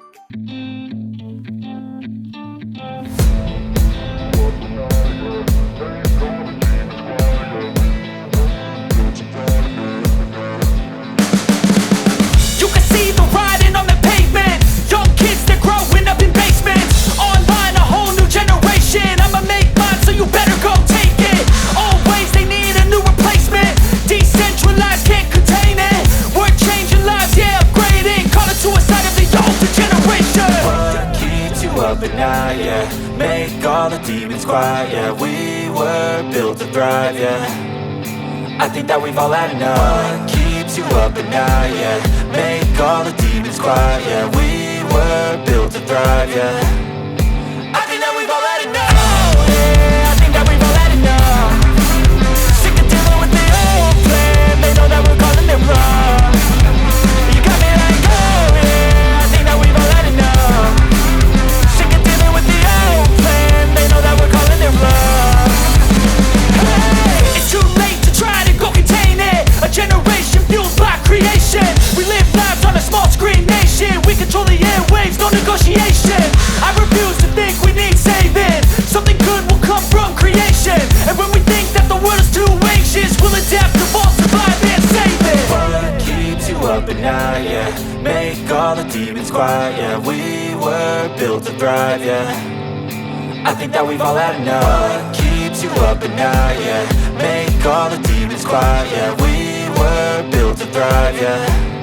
You can see the writing on the pavement. Young kids, they're growing up in basements. Online, a whole new generation. I'ma make mine, so you better go take it. Always, they need a new replacement. Decentralized, can't contain it. We're changing lives, yeah, upgrading. Call it suicide of the older generation. What keeps you up at night, yeah? Make all the demons quiet, yeah. We were built to thrive, yeah. I think that we've all had enough. What keeps you up at night, yeah? Make all the demons quiet, yeah. We were built to thrive, yeah. I think that we've all had enough. Oh, yeah, I think that we've all had enough. Sick of dealing with the old plan. They know that we're calling it wrong. You got me like, oh, yeah, I think that we've all had enough. Sick of dealing with the old plan. They know that we're calling it wrong. Hey, it's too late to try to go contain it. A generation fueled by creation. We live lives on a small screen nation. We control the airwaves, no negotiation. I refuse to think we need saving. Something good will come from creation. And when we think that the world is too anxious, we'll adapt, evolve, survive and save it. What keeps you up at night, yeah? Make all the demons quiet, yeah. We were built to thrive, yeah. I think that we've all had enough. What keeps you up at night, yeah? Make all the demons quiet, yeah. We were built to thrive, yeah.